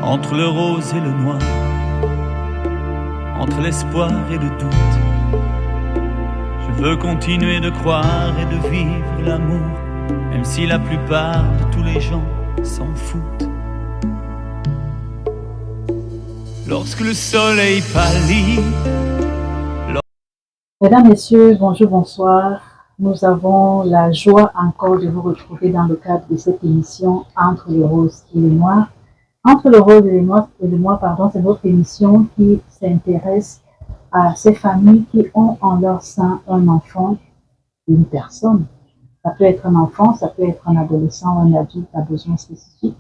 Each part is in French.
entre le rose et le noir, entre l'espoir et le doute. Je veux continuer de croire et de vivre l'amour, même si la plupart de tous les gens s'en foutent. Lorsque le soleil pâlit. Mesdames, Messieurs, bonjour, bonsoir. Nous avons la joie encore de vous retrouver dans le cadre de cette émission Entre le rose et le noir. Entre le rose et le noir, c'est notre émission qui s'intéresse à ces familles qui ont en leur sein un enfant, une personne. Ça peut être un enfant, ça peut être un adolescent ou un adulte à besoin spécifique.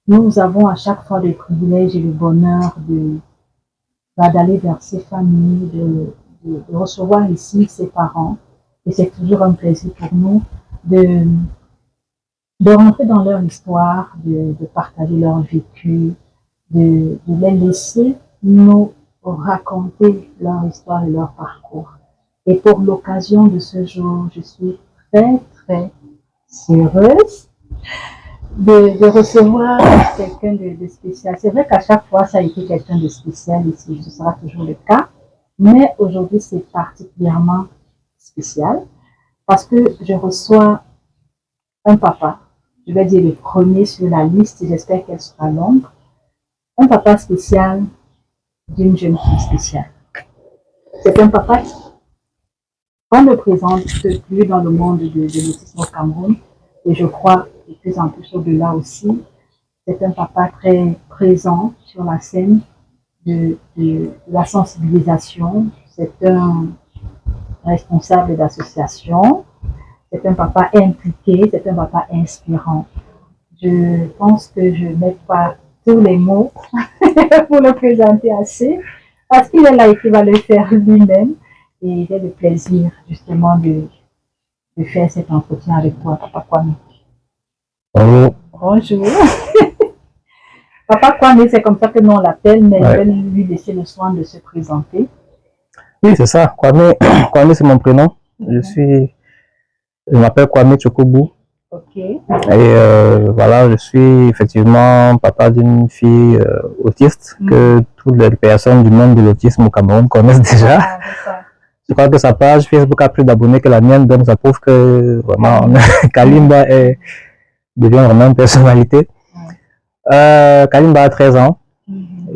Nous avons à chaque fois le privilège et le bonheur d'aller vers ces familles, de recevoir ici ses parents. Et c'est toujours un plaisir pour nous de rentrer dans leur histoire, de partager leur vécu, de les laisser nous raconter leur histoire et leur parcours. Et pour l'occasion de ce jour, je suis très, très heureuse de recevoir quelqu'un de spécial. C'est vrai qu'à chaque fois, ça a été quelqu'un de spécial ici, ce sera toujours le cas. Mais aujourd'hui, c'est particulièrement spécial parce que je reçois un papa, je vais dire le premier sur la liste et j'espère qu'elle sera longue, un papa spécial d'une jeune fille spéciale. C'est un papa qu'on ne présente plus dans le monde de l'autisme au Cameroun et je crois de plus en plus au-delà aussi. C'est un papa très présent sur la scène de la sensibilisation. C'est un responsable d'association, c'est un papa impliqué, c'est un papa inspirant. Je pense que je n'ai pas tous les mots pour le présenter assez, parce qu'il est là et qu'il va le faire lui-même. Et j'ai le plaisir justement de faire cet entretien avec toi, Papa Kwame. Bonjour. Bonjour. Papa Kwame, c'est comme ça que nous on l'appelle, mais je vais lui laisser le soin de se présenter. Oui, c'est ça. Kwame, c'est mon prénom. Je m'appelle Kwame Chokobu. Ok. Et voilà, je suis effectivement papa d'une fille autiste que toutes les personnes du monde de l'autisme au Cameroun connaissent déjà. Ah, Je crois que sa page Facebook a plus d'abonnés que la mienne, donc ça prouve que vraiment Kalimba devient vraiment une personnalité. Kalimba a 13 ans.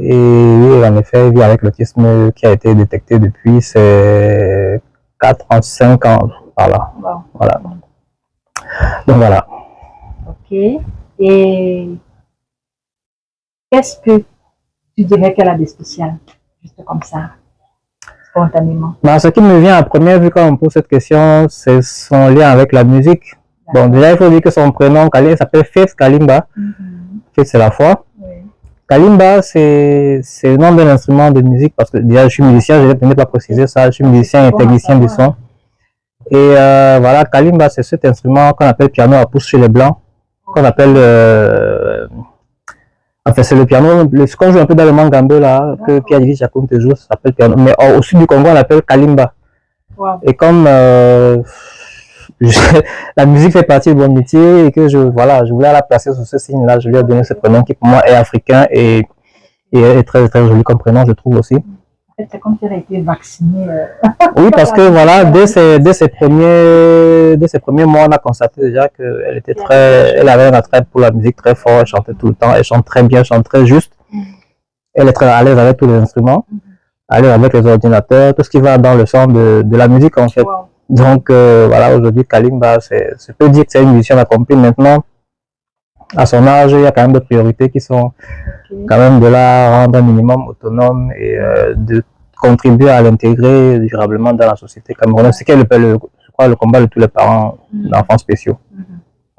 Et oui, en effet, il vit avec l'autisme qui a été détecté depuis ses 4 ans, 5 ans, par là. Wow. Voilà. Donc voilà. Ok. Et qu'est-ce que tu dirais qu'elle a de spécial, juste comme ça, spontanément? Ce qui me vient à première vue quand on me pose cette question, c'est son lien avec la musique. Bon, déjà, il faut dire que son prénom, s'appelle Faith Kalimba. Faith, c'est la foi. Kalimba, c'est le nom d'un instrument de musique parce que déjà je suis musicien, je n'ai pas précisé ça, je suis musicien et technicien du son. Et voilà, Kalimba, c'est cet instrument qu'on appelle piano à pouce chez les blancs, qu'on appelle, enfin c'est le piano, ce qu'on joue un peu dans le mangambé là, que Pierre Didi Chakoum te joue, ça s'appelle piano, mais au sud du Congo on l'appelle Kalimba. Wow. Et comme la musique fait partie de mon métier et que je voulais la placer sur ce signe-là, je lui ai donné ce prénom qui pour moi est africain et est très très joli comme prénom, je trouve aussi. En fait, c'est comme si elle a été vaccinée. Oui, parce que voilà, dès ses premiers mois, on a constaté déjà qu'elle elle avait un attrait pour la musique très fort, elle chantait tout le temps, elle chante très bien, elle chante très juste. Elle est très à l'aise avec tous les instruments, à l'aise avec les ordinateurs, tout ce qui va dans le sens de la musique en fait. Wow. Donc voilà, aujourd'hui Kalimba, je peux dire que c'est une mission accomplie. Maintenant, à son âge, il y a quand même des priorités qui sont quand même de la rendre un minimum autonome et de contribuer à l'intégrer durablement dans la société camerounaise. C'est je crois, le combat de tous les parents d'enfants spéciaux.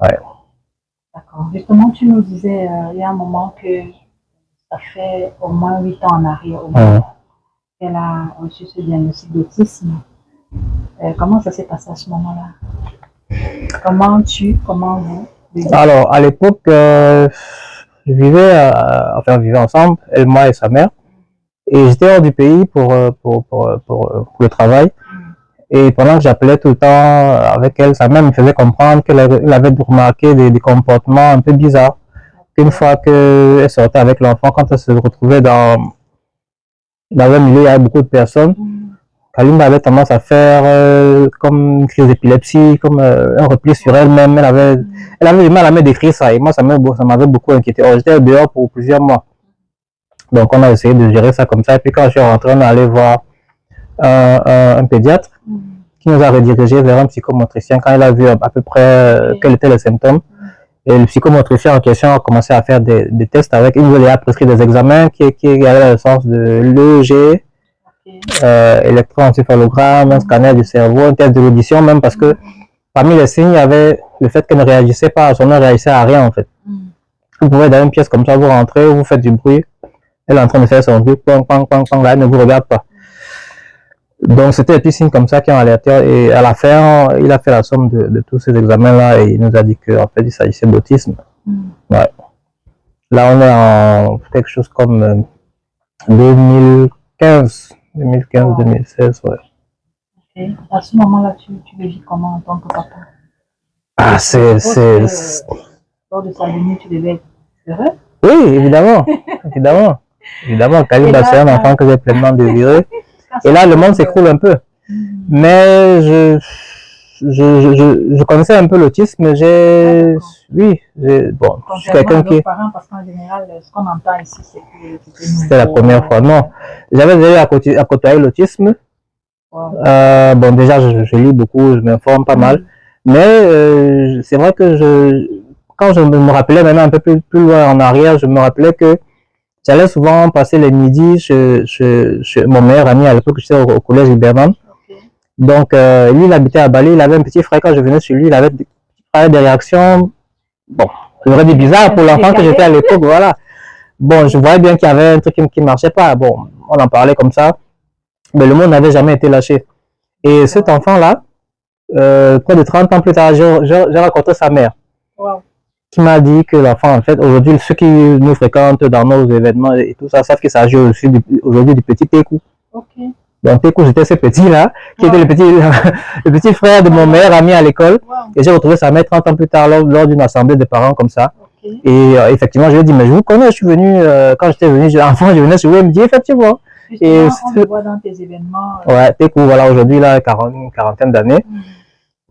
Ouais. D'accord. Justement, tu nous disais il y a un moment que ça fait au moins 8 ans en arrière qu'elle a reçu ce diagnostic d'autisme. Comment ça s'est passé à ce moment-là? Comment vous? Alors, à l'époque, on vivait ensemble, elle, moi et sa mère. Et j'étais hors du pays pour le travail. Et pendant que j'appelais tout le temps avec elle, sa mère me faisait comprendre qu'elle avait remarqué des comportements un peu bizarres. qu'une fois qu'elle sortait avec l'enfant, quand elle se retrouvait dans un milieu où il y avait beaucoup de personnes, Kalimba avait tendance à faire comme une crise d'épilepsie, comme un repli sur elle-même. Elle avait du mal à me décrire ça. Et moi, ça m'avait beaucoup inquiété. Oh, j'étais dehors pour plusieurs mois. Donc, on a essayé de gérer ça comme ça. Et puis, quand je suis rentré, on est allé voir un pédiatre qui nous a redirigé vers un psychomotricien quand il a vu à peu près quels étaient les symptômes. Et le psychomotricien en question a commencé à faire des tests avec. Il nous a prescrit des examens qui avaient le sens de l'EEG, électroencéphalogramme, un scanner du cerveau, un test de l'audition même, parce que parmi les signes, il y avait le fait qu'elle ne réagissait pas, son ne réagissait à rien en fait. Vous pouvez dans une pièce comme ça, vous rentrez, vous faites du bruit, elle est en train de faire son truc, pang, pang, pang, pang, là, elle ne vous regarde pas. Donc c'était des petits signes comme ça qui ont alerté, et à la fin, il a fait la somme de tous ces examens-là et il nous a dit qu'en fait il s'agissait d'autisme. Ouais. Là on est en quelque chose comme 2015, 2016, ouais. Okay. À ce moment-là, tu le vis comment en tant que papa? Ah, Lors de sa venue, tu devais être heureux? Oui, évidemment, évidemment. Kalimba, c'est un enfant que j'ai pleinement désiré. Et là, le monde s'écroule un peu. Mais je connaissais un peu l'autisme, bon, je suis quelqu'un qui... Parce qu'en général, ce qu'on entend ici, c'est que c'était la première fois, non. J'avais déjà à côtoyer l'autisme. Bon, déjà, je lis beaucoup, je m'informe pas mal. Mais c'est vrai que quand je me rappelais maintenant un peu plus loin en arrière, je me rappelais que j'allais souvent passer les midis chez mon meilleur ami à l'époque, j'étais au collège Liberman. Donc, lui, il habitait à Bali, il avait un petit frère. Quand je venais chez lui, il avait des réactions, bon, j'aurais dit bizarre pour l'enfant que j'étais à l'époque, voilà. Bon, je voyais bien qu'il y avait un truc qui ne marchait pas. Bon, on en parlait comme ça, mais le mot n'avait jamais été lâché. Et cet enfant-là, près de 30 ans plus tard, j'ai rencontré sa mère. Qui m'a dit que l'enfant, en fait, aujourd'hui, ceux qui nous fréquentent dans nos événements et tout ça, savent qu'il s'agit aussi aujourd'hui du petit Tekou. Donc, Tekou, c'était ce petit-là, qui était le petit frère de mon meilleur ami à l'école. Et j'ai retrouvé sa mère 30 ans plus tard lors d'une assemblée de parents comme ça. Et effectivement, je lui ai dit, mais je vous connais, je suis venu, quand j'étais venu, enfant, je venais sur vous, elle me dit, effectivement. Et on le voit dans tes événements. Ouais, Tekou, voilà, aujourd'hui, là, une quarantaine d'années.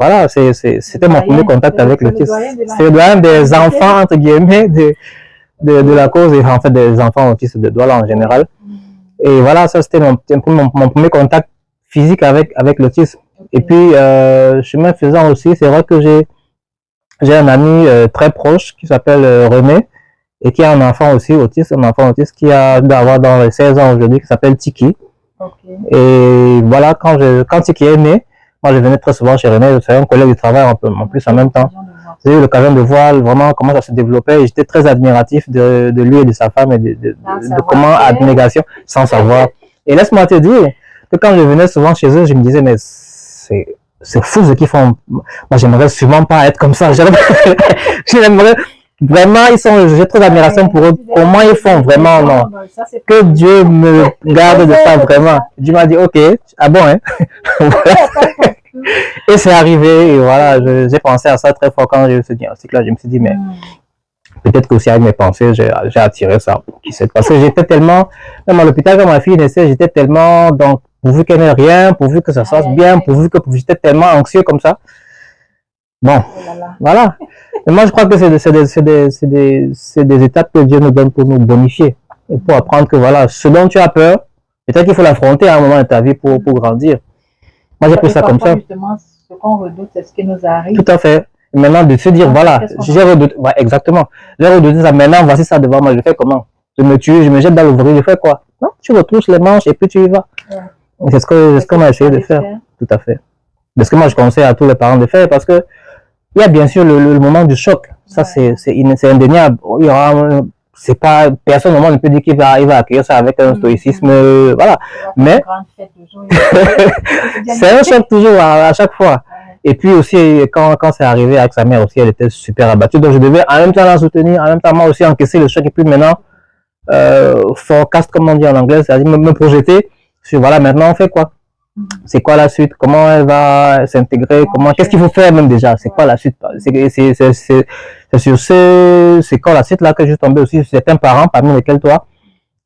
Voilà, c'était mon premier contact avec l'autisme. C'est le doyen des enfants, entre guillemets, de la cause, et en fait des enfants autistes de Douala en général. Et voilà, ça c'était mon premier contact physique avec l'autisme. Et puis, chemin faisant aussi, c'est vrai que j'ai un ami très proche qui s'appelle René, et qui a un enfant aussi autiste, qui doit avoir dans les 16 ans aujourd'hui, qui s'appelle Tiki. Et voilà, quand Tiki est né, moi, je venais très souvent chez René, c'est un collègue du travail en plus en même temps. J'ai eu l'occasion de voir vraiment comment ça se développait et j'étais très admiratif de lui et de sa femme et de comment abnégation, sans savoir. Et laisse-moi te dire que quand je venais souvent chez eux, je me disais, mais c'est fou ce qu'ils font. Moi, j'aimerais sûrement pas être comme ça. J'aimerais vraiment, j'ai trop d'admiration pour eux. Comment ils font vraiment, non. Que Dieu me garde de ça vraiment. Dieu m'a dit, ok, ah bon, hein. Et c'est arrivé, et voilà, j'ai pensé à ça très fort quand j'ai eu ce diagnostic-là. Je me suis dit, mais peut-être qu'aussi avec mes pensées, j'ai attiré ça. Parce que j'étais tellement, même à l'hôpital, quand ma fille naissait, j'étais tellement, donc, pourvu qu'elle n'ait rien, pourvu que ça se passe bien, pourvu que j'étais tellement anxieux comme ça. Bon, voilà. Mais moi, je crois que c'est des étapes que Dieu nous donne pour nous bonifier et pour apprendre que voilà, ce dont tu as peur, peut-être qu'il faut l'affronter à un moment de ta vie pour grandir. Moi, j'ai pris ça comme ça. Justement, ce qu'on redoute, c'est ce qui nous arrive. Tout à fait. Et maintenant, de se dire, voilà, j'ai redouté, ouais, exactement. J'ai redouté ça. Maintenant, voici ça devant moi. Je fais comment? Je me tue, je me jette dans l'ouvrier, je fais quoi? Non, tu retrousses les manches et puis tu y vas. C'est ce qu'on a essayé de faire. Tout à fait. C'est ce que moi, je conseille à tous les parents de faire parce que il y a bien sûr le moment du choc. Ça, c'est indéniable. Il y aura c'est pas, personne au monde ne peut dire qu'il va accueillir ça avec un stoïcisme, voilà. Mais, c'est un choc toujours à chaque fois. Et puis aussi, quand c'est arrivé avec sa mère aussi, elle était super abattue. Donc je devais en même temps la soutenir, en même temps moi aussi encaisser le choc. Et puis maintenant, forecast, comme on dit en anglais, c'est-à-dire me projeter sur, voilà, maintenant on fait quoi? C'est quoi la suite? Comment elle va s'intégrer? Qu'est-ce qu'il faut faire même déjà? C'est quoi la suite? C'est sur c'est quoi la suite là que je suis tombé aussi sur certains parents, parmi lesquels toi,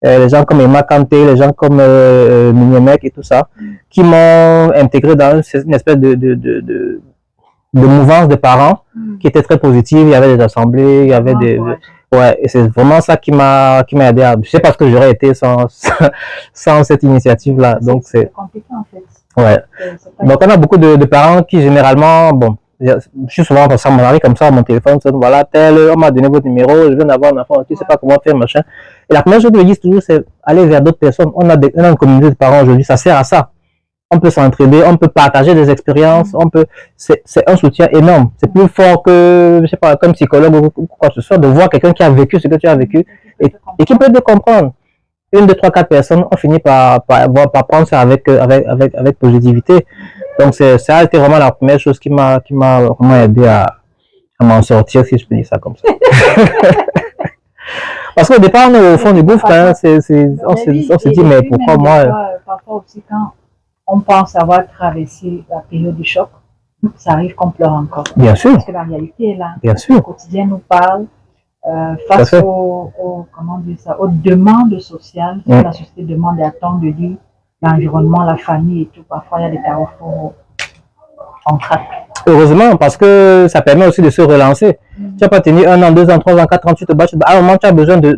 les gens comme Emma Kanté, les gens comme Mignonek et tout ça, qui m'ont intégré dans une espèce de mouvance de parents qui était très positive. Il y avait des assemblées, il y avait ouais, et c'est vraiment ça qui m'a aidé à, je sais pas ce que j'aurais été sans cette initiative là. Donc c'est compliqué en fait. Ouais. Donc on a beaucoup de parents qui généralement, bon, je suis souvent passé à mon mari comme ça, mon téléphone sonne, voilà, on m'a donné votre numéro, je viens d'avoir un enfant, tu sais pas comment faire, machin. Et la première chose que je dis toujours, c'est aller vers d'autres personnes. On a une communauté de parents aujourd'hui, ça sert à ça. On peut s'entraider, on peut partager des expériences, c'est un soutien énorme. C'est plus fort que, je sais pas, comme psychologue ou quoi que ce soit, de voir quelqu'un qui a vécu ce que tu as vécu et qui peut te comprendre. Une, deux, trois, quatre personnes ont fini par prendre ça avec positivité. Donc, ça a été vraiment la première chose qui m'a vraiment aidé à m'en sortir, si je peux dire ça comme ça. Parce qu'au départ, on est au fond du gouffre, hein, on se dit, mais pourquoi moi? Parfois aussi, quand on pense avoir traversé la période du choc, ça arrive qu'on pleure encore. Bien sûr. Parce que la réalité est là. Bien sûr. Le quotidien nous parle. Face comment dire ça, aux demandes sociales que la société demande et attend de lui, l'environnement, la famille et tout. Parfois, il y a des carrefours en craque. Heureusement, parce que ça permet aussi de se relancer. Tu n'as pas tenu 1 an, 2 ans, 3 ans, 4 ans, tu te bats. À un moment, tu as besoin de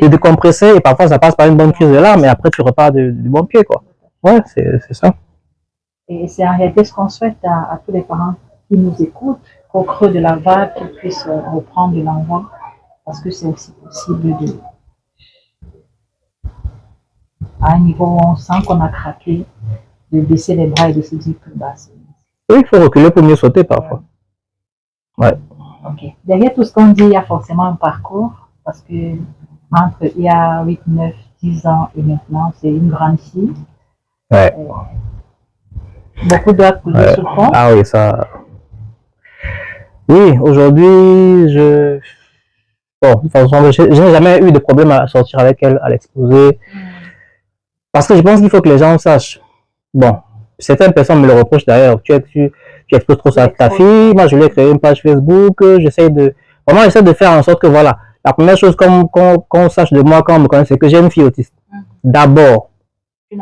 décompresser. Et parfois, ça passe par une bonne crise de larmes, mais après, tu repars du bon pied, quoi. Ouais, c'est ça. Et c'est en réalité ce qu'on souhaite à tous les parents qui nous écoutent, qu'au creux de la vague, qu'ils puissent reprendre de l'envol, parce que c'est aussi possible à un niveau où on sent qu'on a craqué, de baisser les bras et de se dire que bah, oui, il faut reculer pour mieux sauter parfois. Ouais. Ok. Derrière tout ce qu'on dit, il y a forcément un parcours, parce que entre il y a 8, 9, 10 ans et maintenant, c'est une grande fille. Ouais. Beaucoup doivent couler sur le pont. Ah oui, ça. Oui, aujourd'hui, bon, de toute façon, je n'ai jamais eu de problème à sortir avec elle, à l'exposer. Parce que je pense qu'il faut que les gens sachent. Bon, certaines personnes me le reprochent d'ailleurs. Tu exposes trop ça à ta fille. Moi, je lui ai créé une page Facebook. J'essaie de faire en sorte que, voilà, la première chose qu'on sache de moi quand on me connaît, c'est que j'ai une fille autiste. D'abord,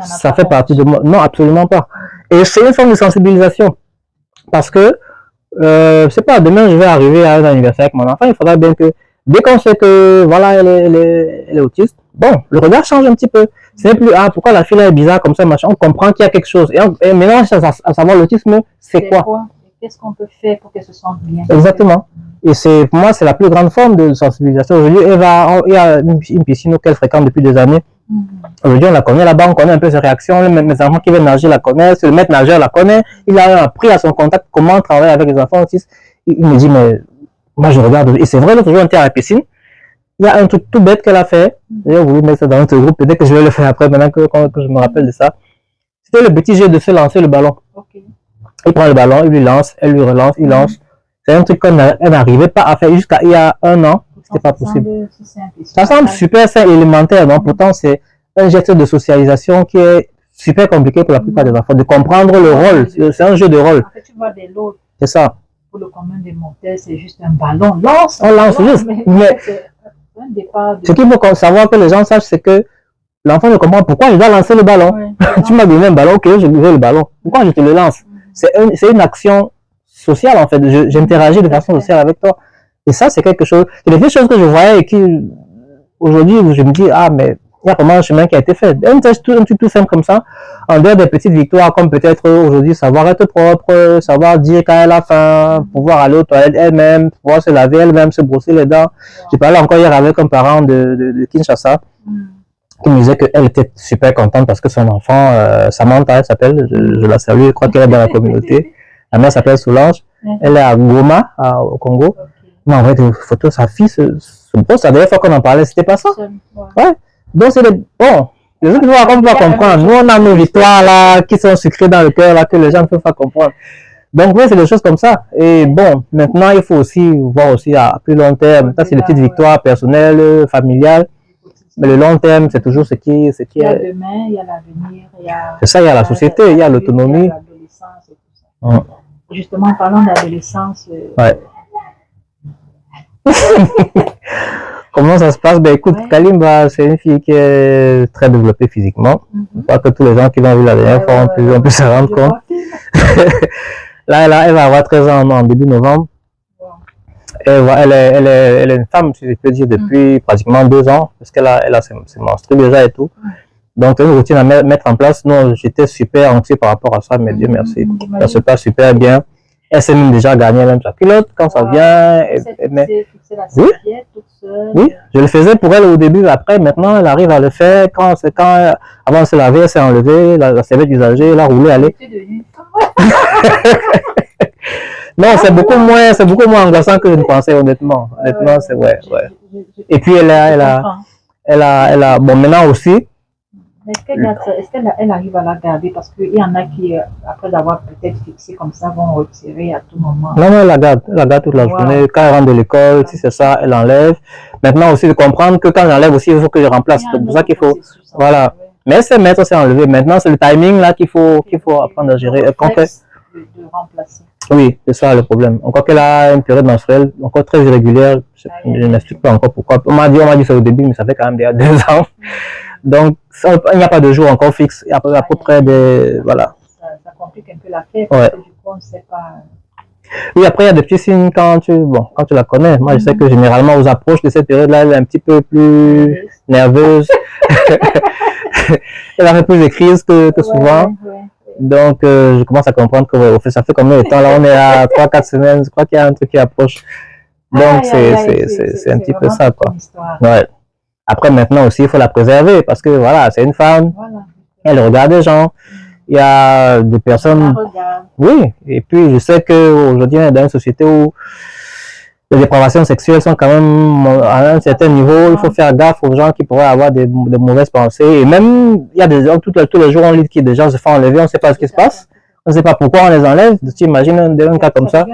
ça fait partie de moi. Non, absolument pas. Et c'est une forme de sensibilisation. Parce que, c'est pas, demain je vais arriver à un anniversaire avec mon enfant, il faudra bien que, dès qu'on sait que, voilà, elle est autiste, bon, le regard change un petit peu. C'est plus, ah, pourquoi la fille là est bizarre comme ça, machin, on comprend qu'il y a quelque chose. Et maintenant, à savoir l'autisme, c'est quoi? Qu'est-ce qu'on peut faire pour qu'elle se sente bien? Exactement. Et pour moi, c'est la plus grande forme de sensibilisation. Aujourd'hui, il y a une piscine qu'elle fréquente depuis des années. Aujourd'hui, on la connaît là-bas, on connaît un peu ses réactions. Mes enfants qui viennent nager la connaissent, le maître nageur la connaît. Il a appris à son contact comment travailler avec les enfants autistes. Il me dit, mais moi je regarde, et c'est vrai, l'autre jour on était à la piscine, il y a un truc tout bête qu'elle a fait. J'ai voulu mettre ça dans notre groupe, peut-être que je vais le faire après, maintenant que je me rappelle de ça. C'était le petit jeu de se lancer le ballon. Il prend le ballon, il lui lance, elle lui relance, il lance. C'est un truc qu'elle n'arrivait pas à faire jusqu'à il y a 1 an. C'était pas possible. Ça semble super simple, élémentaire, non? Pourtant, c'est un geste de socialisation qui est super compliqué pour la plupart des enfants. De comprendre le rôle. C'est un jeu de rôle. En fait, tu vois des lots. C'est ça. Pour le commun des mortels, c'est juste un ballon. Lance! On lance juste. Mais ce qu'il faut savoir que les gens sachent, c'est que l'enfant ne comprend pourquoi je dois lancer le ballon. Ouais. Tu m'as donné un ballon, ok, je vais le ballon. Pourquoi je te le lance? C'est une action sociale, en fait. J'interagis de façon sociale avec toi. Et ça, c'est quelque chose. C'est des choses que je voyais et qui, aujourd'hui, je me dis, ah, mais il y a vraiment un chemin qui a été fait. Un truc tout simple comme ça, en dehors des petites victoires, comme peut-être aujourd'hui, savoir être propre, savoir dire quand elle a faim, pouvoir aller aux toilettes elle-même, pouvoir se laver elle-même, se brosser les dents. J'ai parlé encore hier avec un parent de Kinshasa, qui me disait qu'elle était super contente parce que son enfant, Samantha, elle s'appelle, je la salue, je crois qu'elle est dans la communauté. La mère s'appelle Solange, elle est à Goma, au Congo. Il m'a envoyé des photos, sa fille se brosse. La dernière fois qu'on en parlait, c'était pas ça. Ouais. Donc c'est bon, les autres on ne peut pas comprendre. Nous on a nos victoires là qui sont sucrées dans le cœur là que les gens ne peuvent pas comprendre. Donc oui, c'est des choses comme ça. Et bon, maintenant il faut aussi voir aussi à plus long terme. Ça c'est des petites victoires personnelles, familiales. Mais le long terme, c'est toujours ce qui Il y a est. demain, il y a l'avenir, il y a... C'est ça, il y a la société, il y a l'autonomie. Il y a l'adolescence et tout ça. Justement, en parlant d'adolescence... Ouais. Comment ça se passe? Ben écoute, Kalimba, c'est une fille qui est très développée physiquement. Je crois que tous les gens qui l'ont vu la dernière fois ont pu se rendre compte. Là, elle va avoir 13 ans en début novembre. Elle est une femme, si je peux dire, depuis pratiquement 2 ans, parce qu'elle a ses menstrues déjà et tout. Donc, une routine à mettre en place. Non, j'étais super anxieux par rapport à ça, mais Dieu merci. Ça se passe super bien. Elle s'est même déjà gagnée même sa culotte quand ça vient. Oui, oui, je le faisais pour elle au début, après, maintenant, elle arrive à le faire. Avant de se laver, elle s'est enlevée, la serviette usagée, elle a roulé, allez. Non, c'est beaucoup moins angoissant que je ne pensais, honnêtement. Honnêtement, c'est ouais. Et puis, elle a, bon, maintenant aussi. Est-ce qu'elle arrive à la garder? Parce qu'il y en a qui, après avoir peut-être fixé comme ça, vont retirer à tout moment. Non, elle la garde toute la journée. Quand elle rentre de l'école, si c'est ça, elle enlève. Maintenant aussi, de comprendre que quand elle enlève aussi, il faut que je remplace. C'est pour ça qu'il faut. Voilà. Mais elle sait mettre, c'est enlever. Maintenant, c'est le timing là qu'il faut apprendre à gérer. De remplacer. Oui, c'est ça le problème. Encore qu'elle a une période menstruelle encore très irrégulière, je n'explique pas encore pourquoi. On m'a dit ça au début, mais ça fait quand même déjà 2 ans. Donc, il n'y a pas de jour encore fixe. Il y a à peu près des... Voilà. Ça complique un peu l'affaire parce que du coup, on ne sait pas... Oui, après, il y a des petits signes quand tu la connais. Moi, je sais que généralement, aux approches de cette période-là, elle est un petit peu plus nerveuse. Elle a fait plus de crises que souvent. Donc, je commence à comprendre que ça fait combien de temps? Là, on est à 3-4 semaines. Je crois qu'il y a un truc qui approche. Donc, c'est un petit peu ça, quoi. Ouais. Après, maintenant aussi, il faut la préserver parce que, voilà, c'est une femme. Elle regarde les gens. Il y a des personnes... Oui. Et puis, je sais qu'aujourd'hui, on est dans une société où les dépravations sexuelles sont quand même à un certain niveau. Il faut faire gaffe aux gens qui pourraient avoir de mauvaises pensées. Et même, il y a des gens, tous les jours, on lit que des gens se font enlever, on ne sait pas ce qui se passe. On ne sait pas pourquoi on les enlève. Tu imagines un cas comme ça.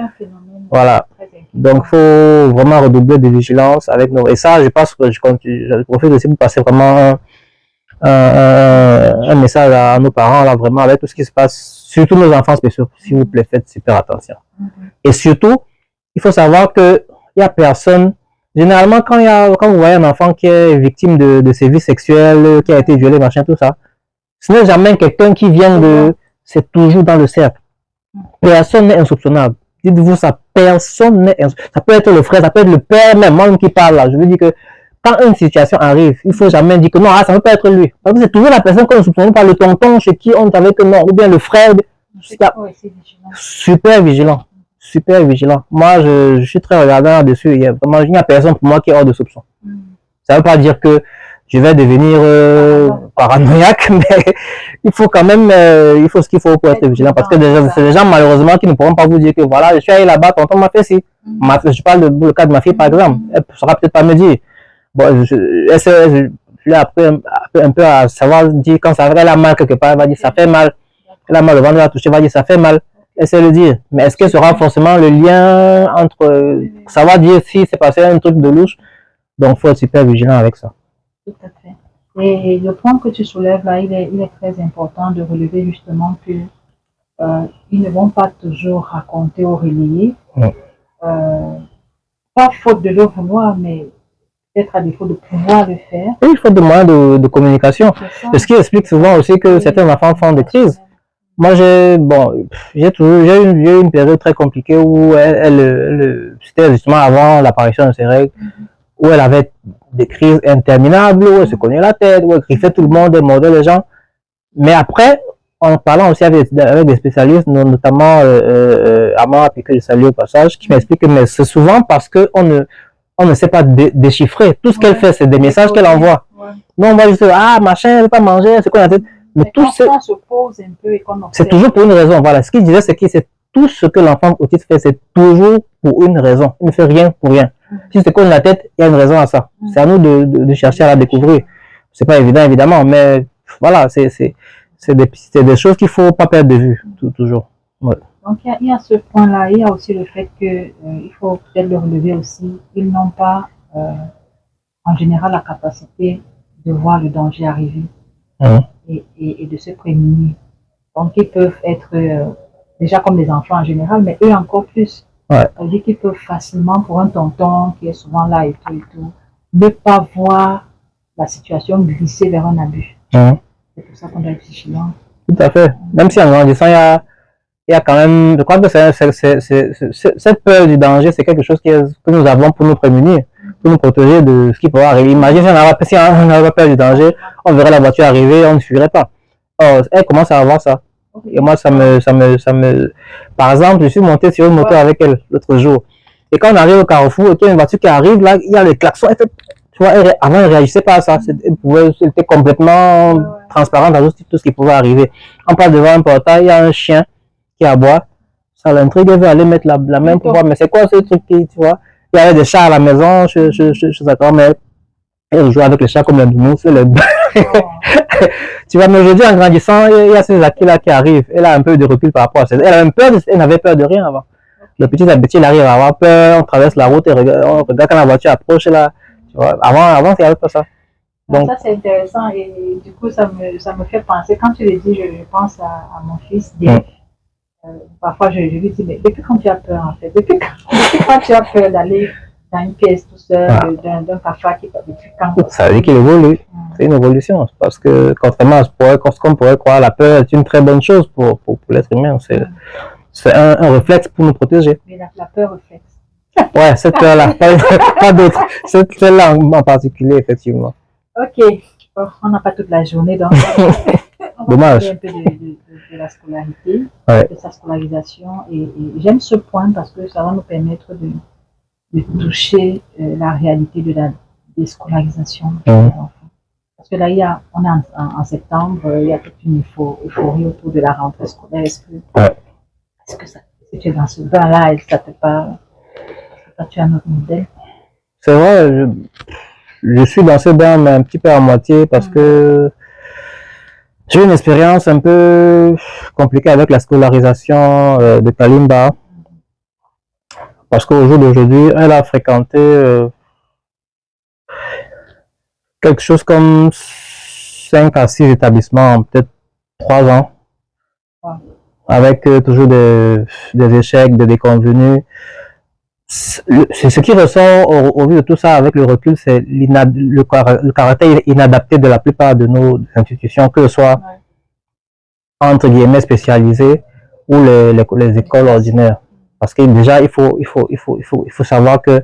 Voilà. Donc, il faut vraiment redoubler de vigilance avec nous. Et ça, je pense que je profite aussi pour passer vraiment un message à nos parents, là, vraiment, avec tout ce qui se passe, surtout nos enfants spéciaux. S'il vous plaît, faites super attention. Et surtout, il faut savoir qu'il n'y a personne. Généralement, quand vous voyez un enfant qui est victime de sévices sexuels, qui a été violé, machin, tout ça, ce n'est jamais quelqu'un qui vient c'est toujours dans le cercle. Personne n'est insoupçonnable. Dites-vous ça, personne n'est insoupçonnable. Ça peut être le frère, ça peut être le père, même moi qui parle là. Je veux dire que quand une situation arrive, il ne faut jamais dire que non, ça ne peut pas être lui. Parce que c'est toujours la personne qu'on ne soupçonne pas, le tonton chez qui on savait que non, ou bien le frère. Super vigilant. Super vigilant. Moi, je suis très regardant là-dessus. Il n'y a personne pour moi qui est hors de soupçon. Ça ne veut pas dire que je vais devenir paranoïaque, mais il faut quand même, il faut ce qu'il faut pour être vigilant. Parce que c'est des gens, malheureusement, qui ne pourront pas vous dire que voilà, je suis allé là-bas, tonton m'a fait ci. Je parle du cas de ma fille, par exemple. Elle ne saura peut-être pas me dire. Bon, je l'ai appris un peu à savoir dire quand ça va, elle a mal quelque part, elle va dire ça fait mal. Elle a mal au ventre, elle va toucher, elle va dire ça fait mal. Essaie de le dire. Mais est-ce qu'il sera forcément le lien entre savoir dire si c'est passé un truc de louche? Donc, il faut être super vigilant avec ça. Tout à fait. Et le point que tu soulèves là, il est très important de relever justement que ils ne vont pas toujours raconter ou relayer. Pas faute de leur vouloir, mais peut-être à défaut de pouvoir le faire. Oui, il faut des moyens de communication. C'est ce qui explique souvent aussi que certains enfants font des crises. Moi, j'ai eu une période très compliquée où c'était justement avant l'apparition de ces règles, où elle avait des crises interminables, où elle se cognait la tête, où elle griffait tout le monde, elle mordait les gens. Mais après, en parlant aussi avec des spécialistes, notamment Amar, que je salue au passage, qui m'explique que c'est souvent parce qu'on ne sait pas déchiffrer. Tout ce qu'elle fait, c'est des messages qu'elle envoie. Non, on va juste machin, elle ne veut pas manger, c'est quoi la tête. Mais tout c'est toujours pour une raison. Voilà, ce qu'il disait, c'est que c'est tout ce que l'enfant autiste fait, c'est toujours pour une raison. Il ne fait rien pour rien. Si c'est cogne la tête, il y a une raison à ça. C'est à nous de chercher à la découvrir. C'est pas évident, évidemment, mais voilà, c'est des choses qu'il ne faut pas perdre de vue, toujours. Ouais. Donc, il y a ce point-là. Il y a aussi le fait qu'il faut peut-être le relever aussi. Ils n'ont pas, en général, la capacité de voir le danger arriver Mhm. et de se prémunir. Donc, ils peuvent être déjà comme les enfants en général, mais eux encore plus. Ouais. Ça veut dire qu'ils peuvent facilement, pour un tonton qui est souvent là et tout, ne pas voir la situation glisser vers un abus. Mhm. C'est pour ça qu'on doit être vigilant. Tout à fait. Même si en grandissant, il y a quand même, je crois que cette peur du danger, c'est quelque chose que nous avons pour nous prémunir, pour nous protéger de ce qui pourrait arriver. Imagine si on n'avait pas peur du danger, on verrait la voiture arriver, on ne fuirait pas. Or, elle commence à avoir ça. Et moi, par exemple, je suis monté sur une moto avec elle l'autre jour. Et quand on arrive au carrefour, et qu'il y a une voiture qui arrive, là, il y a les klaxons. Tu vois, avant, elle ne réagissait pas à ça. Elle était complètement transparente à tout ce qui pouvait arriver. On passe devant un portail, il y a un chien qui aboie. Ça l'intrigue, elle veut aller mettre la main pour voir, mais c'est quoi ce truc qui, tu vois? Il y avait des chats à la maison, chez sa grand-mère. Elle joue avec les chats comme les nounours, tu vois, mais aujourd'hui, en grandissant, il y a ces acquis-là qui arrivent. Elle a un peu de recul par rapport à ça. Elle a même peur, elle n'avait peur de rien avant. Le petit à petit, il arrive à avoir peur, on traverse la route et on regarde quand la voiture approche là. Tu vois, avant, il n'y avait pas ça. Donc, ça, c'est intéressant et du coup, ça me fait penser. Quand tu le dis, je pense à mon fils, Dave. Parfois, je lui dis, mais depuis quand tu as peur, en fait? Depuis quand tu as peur d'aller dans une pièce tout seul, d'un café qui depuis quand? Ça veut dire qu'il évolue. C'est une évolution. Parce que, contrairement à ce qu'on pourrait croire, la peur est une très bonne chose pour l'être humain. C'est un réflexe pour nous protéger. Mais la peur réflexe. Ouais, cette peur-là, pas d'autre. Celle-là en particulier, effectivement. Ok, on n'a pas toute la journée, donc on va parler un peu de la scolarité, de sa scolarisation. Et j'aime ce point parce que ça va nous permettre de toucher la réalité de la déscolarisation des enfants. Parce que là, on est en septembre, il y a toute une euphorie autour de la rentrée scolaire. Est-ce que tu es dans ce bain-là et ça te parle? Tu as un autre modèle? C'est vrai, je suis dans ce bain, mais un petit peu à moitié parce que j'ai une expérience un peu compliquée avec la scolarisation de Kalimba. Parce qu'au jour d'aujourd'hui, elle a fréquenté quelque chose comme 5 à 6 établissements, peut-être 3 ans, avec toujours des échecs, des déconvenus. Ce qui ressort au vu de tout ça avec le recul, c'est le caractère inadapté de la plupart de nos institutions, que ce soit entre guillemets spécialisées ou les écoles ordinaires. Parce que déjà, il faut savoir que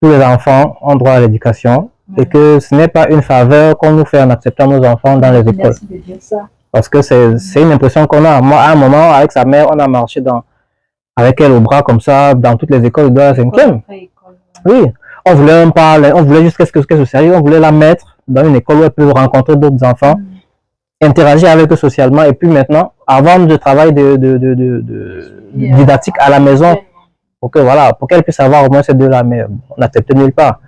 tous les enfants ont droit à l'éducation et que ce n'est pas une faveur qu'on nous fait en acceptant nos enfants dans les écoles. Merci de dire ça. Parce que c'est une impression qu'on a. Moi, à un moment, avec sa mère, on a marché avec elle au bras comme ça, dans toutes les écoles de la 5e. Oui, on voulait juste qu'elle se sérieuse, on voulait la mettre dans une école où elle peut rencontrer d'autres enfants, interagir avec eux socialement, et puis maintenant, avoir du travail didactique à la maison, pour qu'elle puisse avoir au moins ces deux-là, mais on n'accepte nulle part.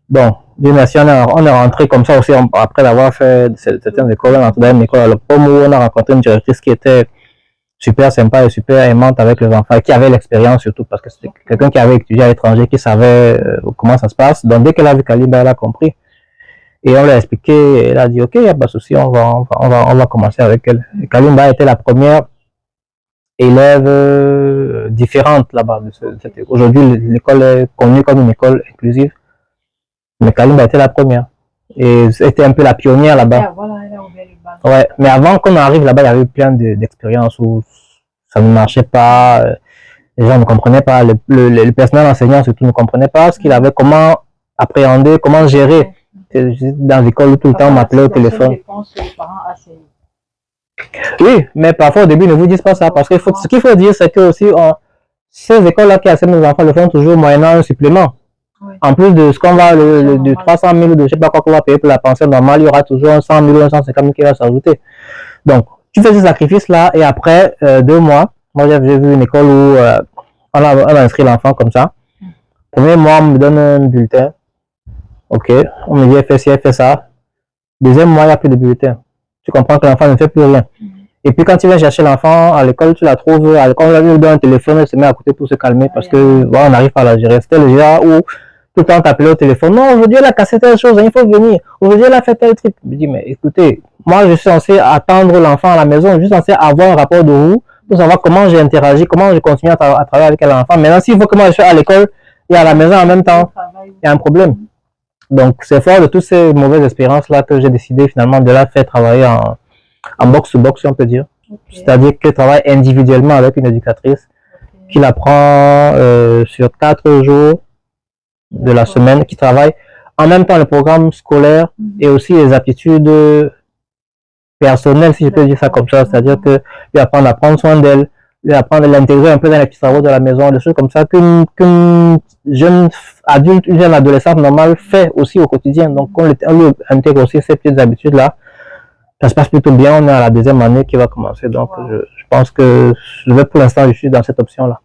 Bon, Dieu merci, on est rentré comme ça aussi, après avoir fait certaines écoles, on est entré dans une école à la Pomme où on a rencontré une directrice qui était super sympa et super aimante avec les enfants, qui avait l'expérience surtout, parce que c'était quelqu'un qui avait étudié à l'étranger, qui savait comment ça se passe. Donc dès qu'elle a vu Kalimba, elle a compris. Et on lui a expliqué, elle a dit ok, il n'y a pas de souci, on va commencer avec elle. Et Kalimba était la première élève différente là-bas. Aujourd'hui, l'école est connue comme une école inclusive, mais Kalimba était la première. Et c'était un peu la pionnière là-bas. Ouais, mais avant qu'on arrive là-bas, il y avait plein d'expériences où ça ne marchait pas, les gens ne comprenaient pas, le personnel enseignant surtout ne comprenait pas ce qu'il avait, comment appréhender, comment gérer. Dans l'école où tout le temps on m'appelait au téléphone. Oui, mais parfois au début ils ne vous disent pas ça, parce que ce qu'il faut dire c'est que aussi ces écoles-là qui acceptent nos enfants le font toujours moyennant un supplément. En plus de ce qu'on va, de 300 000 ou de je ne sais pas quoi qu'on va payer pour la pension normale, il y aura toujours un 100 000 ou un 150 000 qui va s'ajouter. Donc, tu fais ce sacrifice-là et après 2 mois, moi j'ai vu une école où on a inscrit l'enfant comme ça. Premier mois, on me donne un bulletin. Ok, on me dit elle fait ci, elle fait ça. Deuxième mois, il n'y a plus de bulletin. Tu comprends que l'enfant ne fait plus rien. Et puis quand tu viens chercher l'enfant à l'école, tu la trouves, à l'école, on lui donne un téléphone, elle se met à côté pour se calmer parce que voilà, on n'arrive pas à la gérer. C'était le genre où tout le temps t'appeler au téléphone. Non, aujourd'hui, elle a cassé telle chose, il faut venir. Aujourd'hui, elle a fait tel truc. Je dis, mais écoutez, moi, je suis censé attendre l'enfant à la maison, je suis censé avoir un rapport de roue pour savoir comment j'ai interagi, comment je continue à travailler avec l'enfant. Maintenant, s'il faut que moi je sois à l'école et à la maison en même temps, il y a un problème. Donc, c'est fort de toutes ces mauvaises expériences-là que j'ai décidé finalement de la faire travailler en box-to-box, si on peut dire. C'est-à-dire qu'elle travaille individuellement avec une éducatrice qui la prend sur 4 jours de la semaine, qui travaille en même temps le programme scolaire et aussi les aptitudes personnelles, si je peux dire ça comme ça. C'est-à-dire que lui apprendre à prendre soin d'elle, lui apprendre à l'intégrer un peu dans les petits travaux de la maison, des choses comme ça qu'une jeune adulte, une jeune adolescente normale fait aussi au quotidien. Donc, on lui intègre aussi ces petites habitudes-là. Ça se passe plutôt bien. On est à la 2e année qui va commencer. Donc, je pense que pour l'instant, je suis dans cette option-là.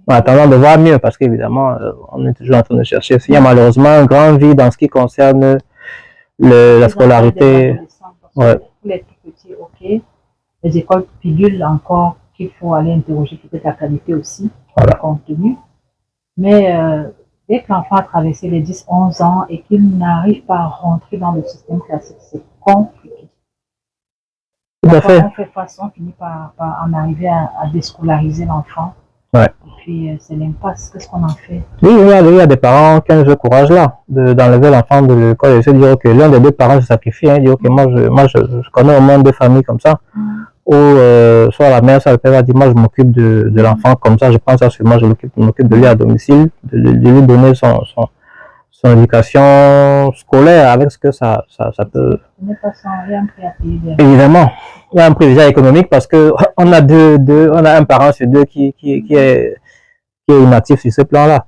En attendant de voir mieux, parce qu'évidemment, on est toujours en train de chercher. Il y a malheureusement un grand vide dans ce qui concerne la scolarité. Ouais. Pour les tout petits, ok. Les écoles pilules encore qu'il faut aller interroger peut-être la qualité aussi, le contenu. Mais dès que l'enfant a traversé les 10-11 ans et qu'il n'arrive pas à rentrer dans le système classique, c'est compliqué. Tout à fait. On fait face, on finit par en arriver à déscolariser l'enfant. Ouais. Et puis c'est l'impasse, qu'est-ce qu'on en fait? Oui, il y a des parents qui ont ce courage-là d'enlever l'enfant de l'école et de se dire, ok, l'un des deux parents se sacrifie, hein, dit, ok, moi je connais au moins 2 familles comme ça, où soit la mère, soit le père va dire, moi je m'occupe de l'enfant comme ça, je prends ça sur moi, je m'occupe de lui à domicile, de lui donner son éducation scolaire avec ce que ça peut. Ce n'est pas sans rien prix à payer. Évidemment, il y a un prix déjà économique parce que on a on a un parent sur 2 qui est inactif sur ce plan-là.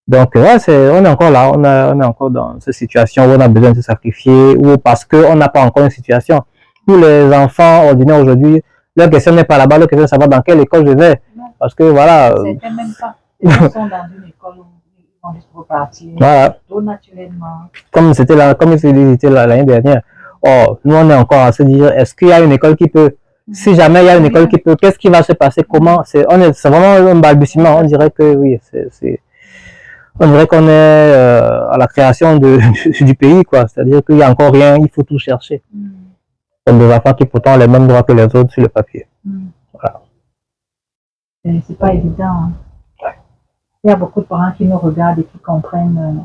Donc ouais, on est encore là, on est encore dans cette situation où on a besoin de se sacrifier ou parce qu'on n'a pas encore une situation. Tous les enfants ordinaires aujourd'hui, leur question n'est pas là-bas, leur question c'est savoir dans quelle école je vais. Parce que voilà. Certains même pas. Ils sont dans une école où ils vont juste repartir. Voilà. Tout naturellement. Comme c'était l'année dernière. Or, nous on est encore à se dire, est-ce qu'il y a une école qui peut, si jamais il y a une école qui peut, qu'est-ce qui va se passer, comment, c'est vraiment un balbutiement, on dirait que oui, on dirait qu'on est à la création du pays, quoi. C'est-à-dire qu'il n'y a encore rien, il faut tout chercher. Comme des enfants qui pourtant ont les mêmes droits que les autres sur le papier. Voilà. C'est pas évident. Hein. Il y a beaucoup de parents qui nous regardent et qui comprennent,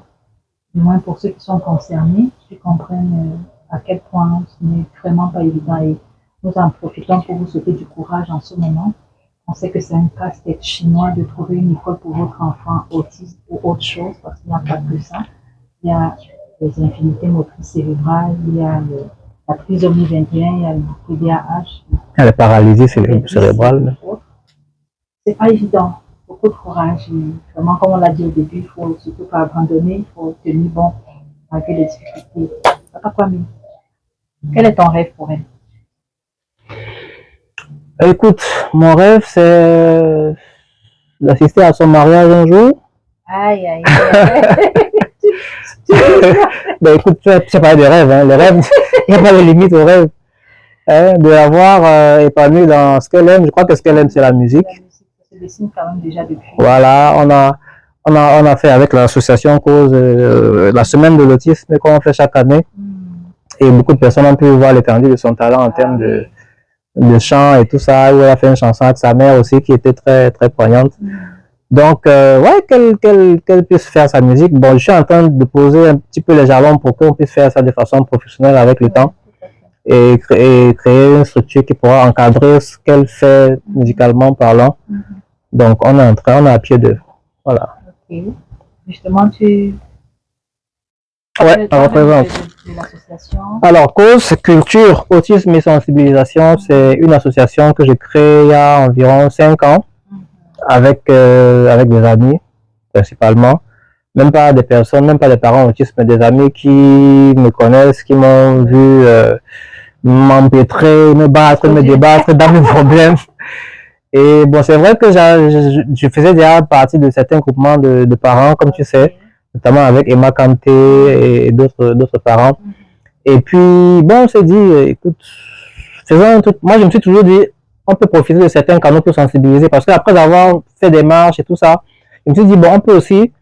du moins pour ceux qui sont concernés, qui comprennent à quel point ce n'est vraiment pas évident. Et nous en profitons pour vous souhaiter du courage en ce moment. On sait que c'est un casse-tête chinois de trouver une école pour votre enfant autiste ou autre chose, parce qu'il n'y a pas que ça. Il y a les infinités motrices cérébrales, il y a la trisomie 21, il y a le TDAH. Il y a la paralysie cérébrale. C'est pas évident. Beaucoup de courage. Et vraiment, comme on l'a dit au début, il faut surtout pas abandonner, il faut tenir bon malgré les difficultés. Papa Kwame, quel est ton rêve pour elle? Écoute, mon rêve, c'est d'assister à son mariage un jour. Aïe, aïe, aïe. Ben écoute, c'est pas des rêves, hein. Les rêves, il n'y a pas de limite aux rêves. Hein, de l'avoir épanouie dans ce qu'elle aime. Je crois que ce qu'elle aime, c'est la musique. La musique, ça se dessine quand même déjà depuis. Voilà, on a fait avec l'association Cause la semaine de l'autisme qu'on fait chaque année. Et beaucoup de personnes ont pu voir l'étendue de son talent en termes de chant et tout ça. Où elle a fait une chanson avec sa mère aussi qui était très, très poignante. Donc, ouais, qu'elle puisse faire sa musique. Bon, je suis en train de poser un petit peu les jalons pour qu'on puisse faire ça de façon professionnelle avec le temps. Et créer une structure qui pourra encadrer ce qu'elle fait musicalement parlant. Donc, on est à pied d'œuvre. Voilà. Ok. Justement, tu... Ouais, on représente. De l'association. Alors, Cause Culture, Autisme et Sensibilisation, c'est une association que j'ai créée il y a environ 5 ans avec des amis, principalement. Même pas des personnes, même pas des parents autistes, mais des amis qui me connaissent, qui m'ont vu m'empêtrer, me battre, me débattre dans mes problèmes. Et bon, c'est vrai que je faisais déjà partie de certains groupements de parents, comme tu sais, notamment avec Emma Kanté et d'autres parents. Et puis, bon, on s'est dit, écoute, faisons un truc. Moi, je me suis toujours dit, on peut profiter de certains canaux pour sensibiliser, parce qu'après avoir fait des marches et tout ça, je me suis dit, bon, on peut aussi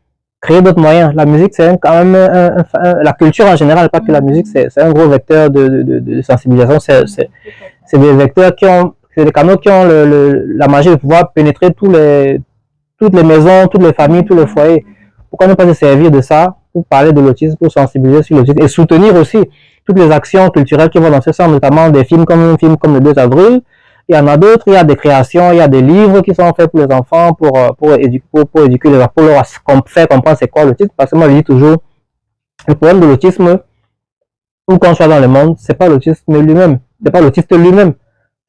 créer d'autres moyens. La musique, c'est quand même la culture en général, pas que la musique, c'est un gros vecteur de sensibilisation. C'est des vecteurs qui ont, c'est des canaux qui ont la magie de pouvoir pénétrer toutes les maisons, toutes les familles, tous les foyers. Pourquoi ne pas se servir de ça pour parler de l'autisme, pour sensibiliser sur l'autisme et soutenir aussi toutes les actions culturelles qui vont dans ce sens, notamment des films comme un film comme le 2 avril. Il y en a d'autres, il y a des créations, il y a des livres qui sont faits pour les enfants, pour éduquer les enfants, pour leur faire comprendre c'est quoi l'autisme. Parce que moi, je dis toujours, le problème de l'autisme, où qu'on soit dans le monde, c'est pas l'autisme lui-même, c'est pas l'autiste lui-même.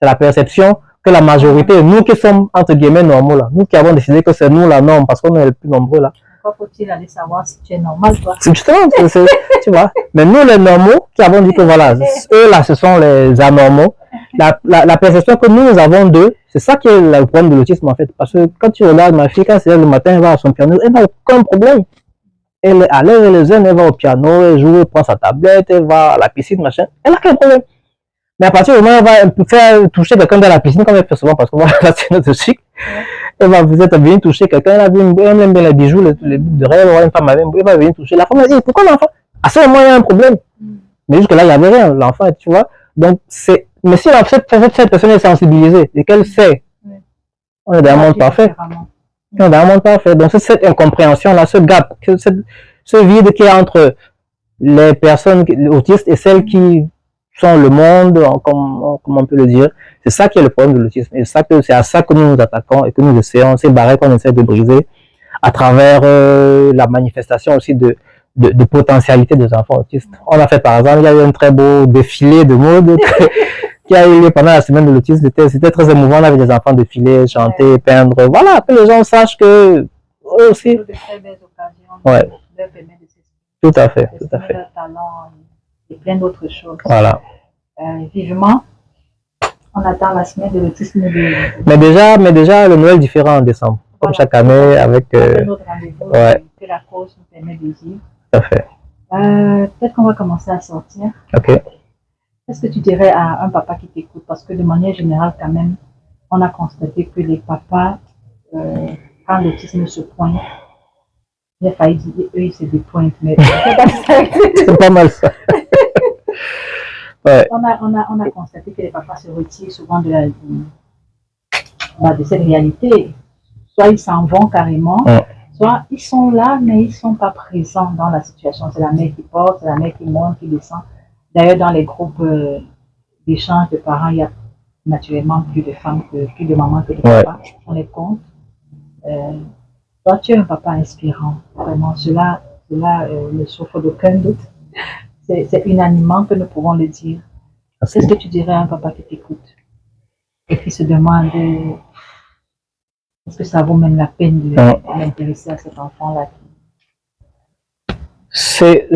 C'est la perception que la majorité, nous qui sommes entre guillemets normaux là, nous qui avons décidé que c'est nous la norme parce qu'on est les plus nombreux là. Pourquoi faut-il aller savoir si tu es normal, toi? Justement, tu vois. Mais nous les normaux qui avons dit que voilà, eux là ce sont les anormaux. La perception que nous avons d'eux, c'est ça qui est le problème de l'autisme en fait. Parce que quand tu regardes ma fille, quand c'est le matin, elle va à son piano, elle n'a aucun problème. Elle est à l'aise, elle est zen, elle va au piano, elle joue, elle prend sa tablette, elle va à la piscine, machin. Elle n'a aucun problème. Mais à partir du moment où elle va faire toucher quelqu'un dans la piscine, comme elle fait souvent, parce que voilà, c'est notre chic, elle va vous être venue toucher quelqu'un, elle aime bien les bijoux, les boucles de rêve, une femme elle va venir toucher. La femme va dire, pourquoi l'enfant? À ce moment, il y a un problème. Mais jusque-là, il n'y avait rien, l'enfant, tu vois. Donc, mais si cette personne est sensibilisée et qu'elle sait, on est dans un monde parfait. On est dans un monde parfait. Donc, c'est cette incompréhension-là, ce gap, ce vide qui est entre les personnes autistes et celles qui sont le monde, comme on peut le dire. C'est ça qui est le problème de l'autisme. Et c'est à ça que nous nous attaquons et que nous essayons, ces barrières qu'on essaie de briser à travers la manifestation aussi de potentialité des enfants autistes. On a fait par exemple, il y a eu un très beau défilé de mode qui a eu lieu pendant la semaine de l'autisme. C'était très émouvant, on avait des enfants défiler, chanter, peindre. Voilà, que les gens sachent que eux aussi. De très belles occasions ouais. leur permettre de s'exprimer. Tout à fait, tout à fait. Leur talent et plein d'autres choses. Voilà. Vivement, on attend la semaine de l'autisme. Mais déjà, le Noël différent en décembre. Comme chaque année, avec. Notre rendez-vous que la cause nous permet de vivre. Tout à fait. Peut-être qu'on va commencer à sortir. Ok. Qu'est-ce que tu dirais à un papa qui t'écoute? Parce que de manière générale, quand même, on a constaté que les papas, quand l'autisme se pointe, il a failli dire, eux, ils se dépointent, mais c'est pas mal ça. Ouais. On a constaté que les papas se retirent souvent de cette réalité. Soit ils s'en vont carrément, soit ils sont là, mais ils ne sont pas présents dans la situation. C'est la mère qui porte, c'est la mère qui monte, qui descend. D'ailleurs, dans les groupes d'échange de parents, il y a naturellement plus de femmes, plus de mamans que de papas. On les compte. Toi, tu es un papa inspirant. Vraiment, cela ne souffre d'aucun doute. C'est unanimement que nous pouvons le dire. Qu'est-ce que tu dirais à un papa qui t'écoute et qui se demande est-ce que ça vaut même la peine de l'intéresser à cet enfant-là? C'est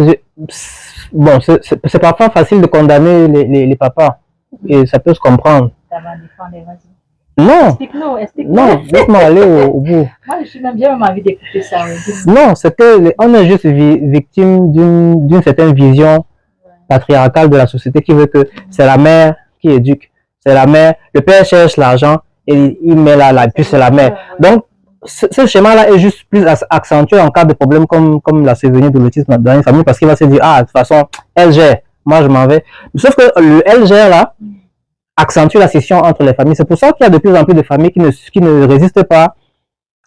parfois facile de condamner les papas et ça peut se comprendre. Non, explique-nous. Non, laisse-moi aller au bout. Moi, je suis même bien envie d'écouter ça. Non, c'est que on est juste victime d'une certaine vision patriarcale de la société qui veut que c'est la mère qui éduque, c'est la mère, le père cherche l'argent et il met la puce c'est la mère. Donc, ce schéma-là est juste plus accentué en cas de problème comme la survenue de l'autisme dans une famille parce qu'il va se dire, de toute façon, elle gère, moi je m'en vais. Sauf que le elle gère là, accentue la scission entre les familles. C'est pour ça qu'il y a de plus en plus de familles qui ne résistent pas,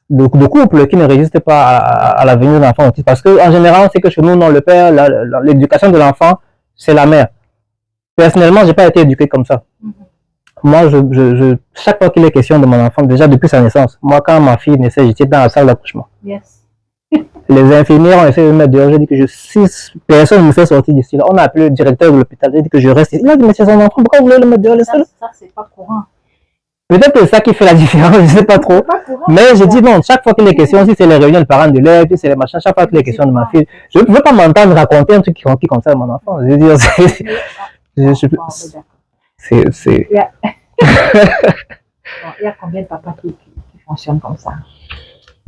de couples qui ne résistent pas à la venue de l'enfant autisme. Parce qu'en général, on sait que chez nous, non, le père, l'éducation de l'enfant, c'est la mère. Personnellement, j'ai pas été éduqué comme ça. Moi, chaque fois qu'il est question de mon enfant, déjà depuis sa naissance, moi, quand ma fille naissait, j'étais dans la salle d'accouchement. Yes. Les infirmières ont essayé de me mettre dehors. J'ai dit que si personne ne me fait sortir d'ici, là, on a appelé le directeur de l'hôpital. J'ai dit que je reste ici. Il a dit, mais c'est son enfant, pourquoi vous voulez le mettre dehors? Ça, c'est pas courant. Peut-être que c'est ça qui fait la différence, je ne sais pas trop. Mais j'ai dit non, chaque fois qu'il est question, si c'est les réunions de parents de l'air, puis c'est les machins, chaque fois qu'il est question de ma fille, je ne veux pas m'entendre raconter un truc qui concerne mon enfant. Je veux dire, c'est. Il y a combien de papas qui fonctionnent comme ça?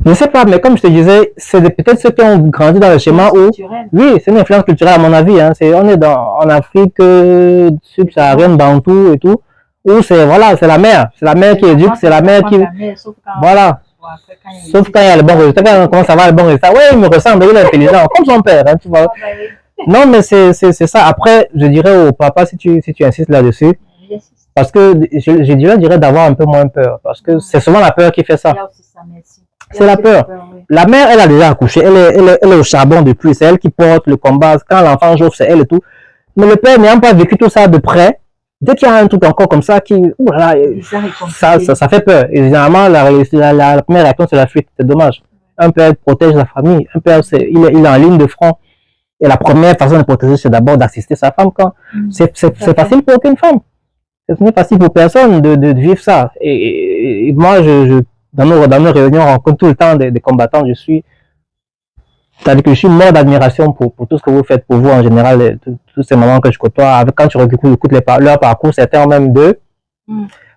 Je ne sais pas, mais comme je te disais, c'est peut-être ceux qui ont grandi dans le schéma où... Oui, c'est une influence culturelle à mon avis. Hein. On est en Afrique subsaharienne, Bantou et tout, où c'est la mère. C'est la mère qui éduque, c'est la mère qui... Voilà. Sauf quand il y a le bon résultat, quand on commence à avoir le bon résultat, ouais, il me ressemble, il est intelligent, comme son père, hein, tu vois. Non, mais c'est ça. Après, je dirais au papa, si tu insistes là-dessus, parce que je dirais d'avoir un peu moins peur, parce que c'est souvent la peur qui fait ça. C'est la peur. La mère, elle a déjà accouché, elle est au charbon depuis, c'est elle qui porte le combat. Quand l'enfant chauffe, c'est elle et tout. Mais le père n'ayant pas vécu tout ça de près, dès qu'il y a un truc encore comme ça qui, voilà, ça fait peur. Et généralement, la première réaction, c'est la fuite. C'est dommage. Un père protège sa famille. Un père, il est en ligne de front. Et la première façon de protéger, c'est d'abord d'assister sa femme quand c'est facile pour aucune femme. Ce n'est pas facile pour personne de vivre ça. Et moi, dans nos réunions, on rencontre tout le temps des combattants. C'est-à-dire que je suis mort d'admiration pour tout ce que vous faites pour vous en général, tous ces moments que je côtoie. Quand tu écoutes leur parcours, certains même d'eux,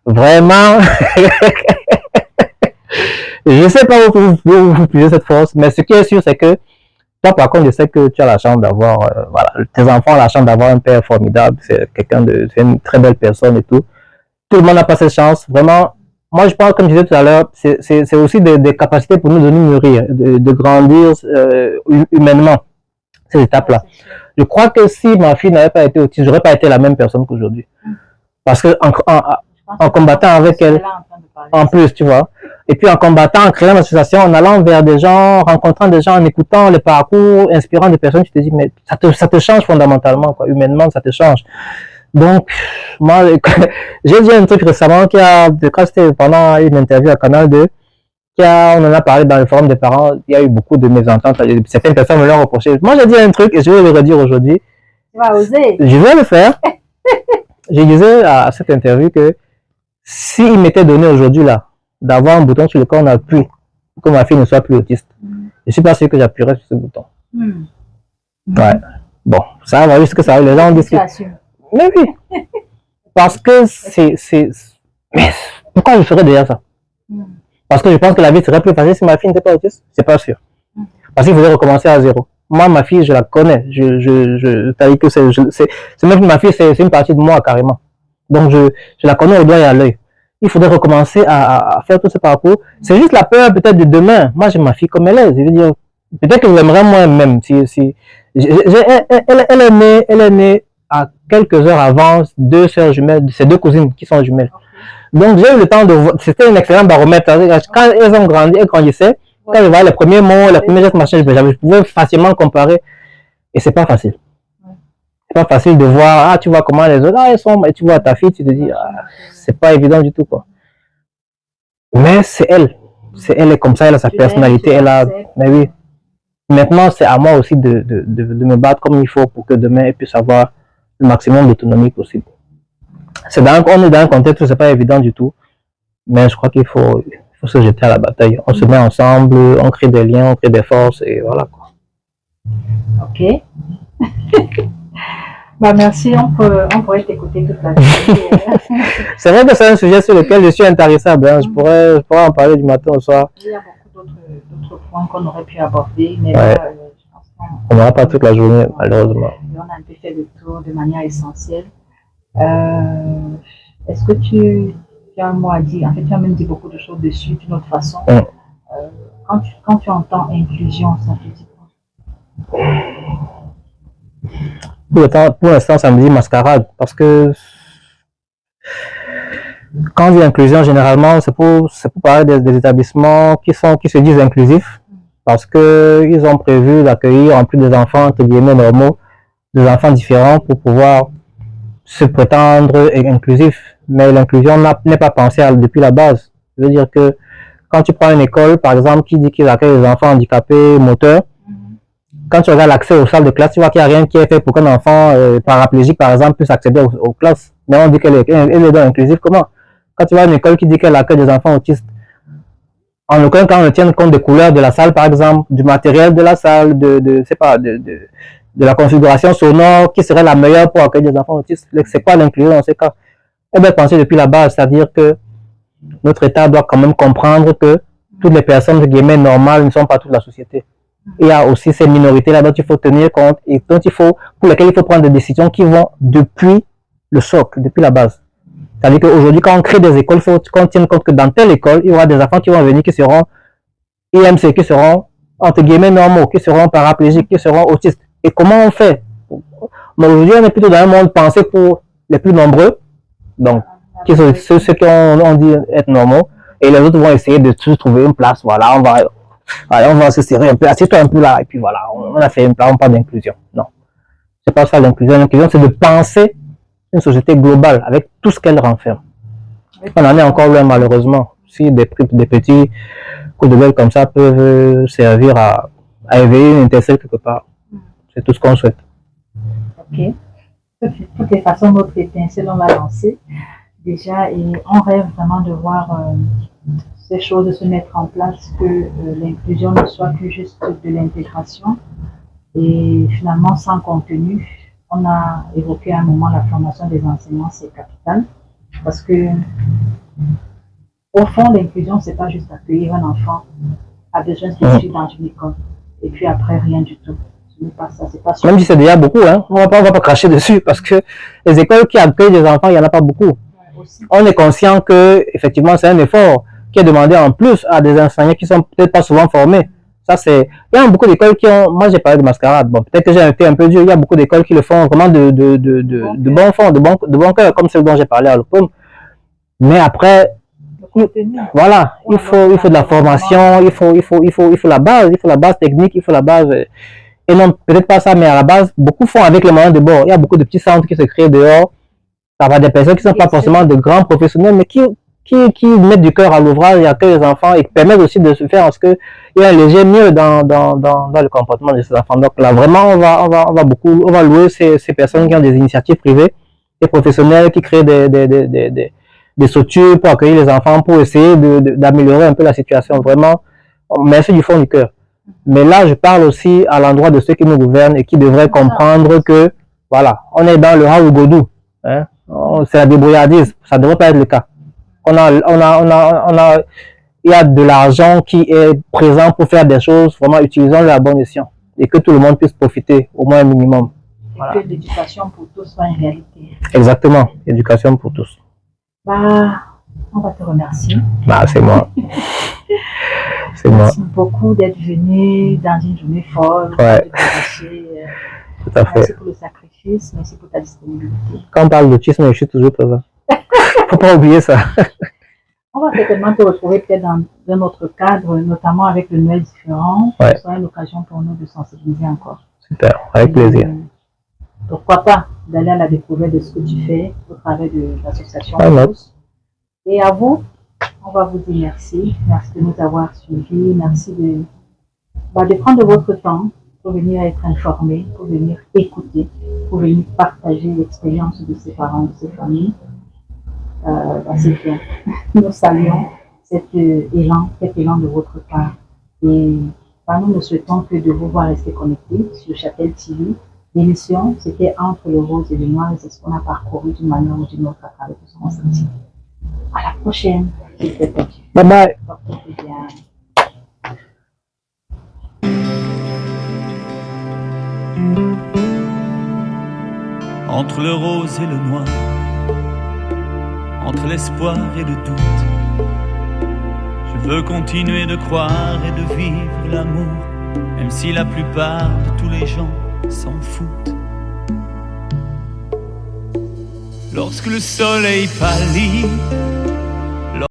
vraiment, je ne sais pas où vous puisez cette force, mais ce qui est sûr, c'est que toi, par contre, je sais que tu as la chance d'avoir, voilà, tes enfants ont la chance d'avoir un père formidable, c'est une très belle personne et tout. Tout le monde n'a pas cette chance, vraiment. Moi, je pense, comme je disais tout à l'heure, c'est aussi des capacités pour nous de nous nourrir, de grandir humainement, ces étapes-là. Je crois que si ma fille n'avait pas été autiste, j'aurais pas été la même personne qu'aujourd'hui. Parce que en combattant avec elle, en plus, tu vois, et puis en combattant, en créant une association, en allant vers des gens, rencontrant des gens, en écoutant les parcours, inspirant des personnes, tu te dis, mais ça te change fondamentalement, quoi, humainement, ça te change. Donc, moi, j'ai dit un truc récemment quand c'était pendant une interview à Canal 2, on en a parlé dans le forum des parents, il y a eu beaucoup de mésententes, certaines personnes me l'ont reproché. Moi, j'ai dit un truc et je vais le redire aujourd'hui. Tu vas oser. Je vais le faire. Je disais à cette interview que s'il m'était donné aujourd'hui là, d'avoir un bouton sur lequel on appuie pour que ma fille ne soit plus autiste, je suis pas sûr que j'appuierais sur ce bouton. Ouais. Bon, ça va juste que ça, les gens disent. Mais oui, parce que mais pourquoi je ferais déjà ça? Parce que je pense que la vie serait plus facile si ma fille n'était pas autiste? C'est pas sûr. Parce qu'il faudrait recommencer à zéro. Moi, ma fille, je la connais. T'as dit que c'est même que ma fille, c'est une partie de moi carrément. Donc, je la connais au doigt et à l'œil. Il faudrait recommencer à faire tout ce parcours. C'est juste la peur peut-être de demain. Moi, j'ai ma fille comme elle est. Je veux dire, peut-être que j'aimerais moi-même. Elle est née à quelques heures avant deux sœurs jumelles, ces deux cousines qui sont jumelles. Donc j'ai eu le temps de voir, c'était un excellent baromètre. Quand elles ont grandi, elles grandissaient, quand je voyais les premiers mots, les premiers gestes, machin, je pouvais facilement comparer. Et c'est pas facile. C'est pas facile de voir, tu vois comment les autres, elles sont, et tu vois ta fille, tu te dis, c'est pas évident du tout, quoi. Mais c'est elle. Elle est comme ça, elle a sa personnalité, elle a, mais oui. Maintenant, c'est à moi aussi de me battre comme il faut pour que demain, elle puisse avoir le maximum d'autonomie possible. On est dans un contexte où c'est pas évident du tout, mais je crois qu'il faut se jeter à la bataille. On se met ensemble, on crée des liens, on crée des forces et voilà quoi. Ok. Bah merci, on pourrait t'écouter toute la journée. C'est vrai que c'est un sujet sur lequel je suis intarissable. Hein. Je pourrais en parler du matin au soir. Il y a beaucoup d'autres points qu'on aurait pu aborder, mais ouais. là, on n'aura pas toute la journée, malheureusement. On a un peu fait le tour de manière essentielle. Est-ce que tu as un mot à dire? En fait, tu as même dit beaucoup de choses dessus d'une autre façon. Quand tu entends inclusion, ça te dit quoi? Pour l'instant, ça me dit mascarade. Parce que quand on dit inclusion, généralement, c'est pour parler des établissements qui se disent inclusifs. Parce qu'ils ont prévu d'accueillir en plus des enfants, entre guillemets, normaux, des enfants différents pour pouvoir se prétendre inclusif. Mais l'inclusion n'est pas pensée depuis la base. Je veux dire que quand tu prends une école, par exemple, qui dit qu'ils accueillent des enfants handicapés moteurs, quand tu regardes l'accès aux salles de classe, tu vois qu'il n'y a rien qui est fait pour qu'un enfant paraplégique, par exemple, puisse accéder aux classes. Mais on dit qu'elle est inclusive. Comment? Quand tu vois une école qui dit qu'elle accueille des enfants autistes, en aucun cas on ne tient compte des couleurs de la salle, par exemple, du matériel de la salle, de la configuration sonore qui serait la meilleure pour accueillir des enfants autistes. C'est quoi l'inclusion dans ces cas? On doit penser depuis la base, c'est-à-dire que notre État doit quand même comprendre que toutes les personnes guillemets normales ne sont pas toute la société. Il y a aussi ces minorités-là dont il faut tenir compte et pour lesquelles il faut prendre des décisions qui vont depuis le socle, depuis la base. C'est-à-dire qu'aujourd'hui, quand on crée des écoles, il faut qu'on tienne compte que dans telle école, il y aura des enfants qui vont venir qui seront IMC, qui seront, entre guillemets, normaux, qui seront paraplégiques, qui seront autistes. Et comment on fait? Mais aujourd'hui, on est plutôt dans un monde pensé pour les plus nombreux, donc, qui sont ceux qu'on dit être normaux, et les autres vont essayer de trouver une place. Voilà, on va se serrer un peu, assieds-toi un peu là, et puis voilà, on a fait une place, on parle d'inclusion. Non, c'est pas ça l'inclusion. L'inclusion, c'est de penser une société globale avec tout ce qu'elle renferme. On en est encore loin, malheureusement. Si des petits coups de gueule comme ça peuvent servir à éveiller une étincelle quelque part, c'est tout ce qu'on souhaite. Ok. De toutes les façons, notre étincelle, on l'a lancée déjà et on rêve vraiment de voir ces choses se mettre en place, que l'inclusion ne soit plus juste de l'intégration et finalement sans contenu. On a évoqué à un moment la formation des enseignants, c'est capital parce que au fond, l'inclusion, c'est pas juste accueillir un enfant à besoin spécifiques dans une école et puis après rien du tout. Pas ça, c'est pas sûr. Même si c'est déjà beaucoup, hein, on va pas cracher dessus parce que les écoles qui accueillent des enfants, il n'y en a pas beaucoup. On est conscient que effectivement c'est un effort qui est demandé en plus à des enseignants qui sont peut-être pas souvent formés. Ça c'est, il y a beaucoup d'écoles qui ont, moi j'ai parlé de mascarade, bon peut-être que j'ai été un peu dur, il y a beaucoup d'écoles qui le font vraiment de bon fond, de bon cœur, comme celle dont j'ai parlé à l'OPOM. Mais après, voilà, il faut de la formation, il faut la base technique, il faut la base. Et non, peut-être pas ça, mais à la base, beaucoup font avec les moyens de bord. Il y a beaucoup de petits centres qui se créent dehors. Ça va des personnes qui ne sont pas forcément de grands professionnels, mais qui mettent du cœur à l'ouvrage et accueillent les enfants et qui permettent aussi de se faire en ce qu'il y a un léger mieux dans le comportement de ces enfants. Donc là, vraiment, on va louer ces personnes qui ont des initiatives privées, des professionnels qui créent des structures pour accueillir les enfants, pour essayer d'améliorer un peu la situation. Vraiment, merci du fond du cœur. Mais là, je parle aussi à l'endroit de ceux qui nous gouvernent et qui devraient comprendre que, voilà, on est dans le Raoult Godou. Hein? C'est la débrouillardise. Ça ne devrait pas être le cas. Il y a de l'argent qui est présent pour faire des choses, vraiment utilisons-le à bon escient. Et que tout le monde puisse profiter, au moins un minimum. Voilà. Et que l'éducation pour tous soit une réalité. Exactement, éducation pour tous. On va te remercier. C'est moi. Merci beaucoup d'être venu dans une journée folle. Ouais. Tout à fait. Merci pour le sacrifice, merci pour ta disponibilité. Quand on parle d'autisme, je suis toujours présent. Faut pas oublier ça. On va certainement te retrouver peut-être dans un autre cadre, notamment avec le Noël différent. Ouais. Ce sera une occasion pour nous de sensibiliser encore. Super, avec plaisir. Pourquoi pas d'aller à la découverte de ce que tu fais au travers de l'association. Et à vous, on va vous dire merci. Merci de nous avoir suivis. Merci de prendre votre temps pour venir être informé, pour venir écouter, pour venir partager l'expérience de ses parents, de ses familles. C'est bien. Nous saluons cet élan de votre part. Et nous ne souhaitons que de vous voir rester connectés sur Chapelle TV. L'émission, c'était Entre le rose et le noir, et c'est ce qu'on a parcouru d'une manière ou d'une autre à travers tout ce qu'on s'est dit. À la prochaine. Bye bye. Entre le rose et le noir, entre l'espoir et le doute, je veux continuer de croire et de vivre l'amour, même si la plupart de tous les gens s'en foutent. Lorsque le soleil pâlit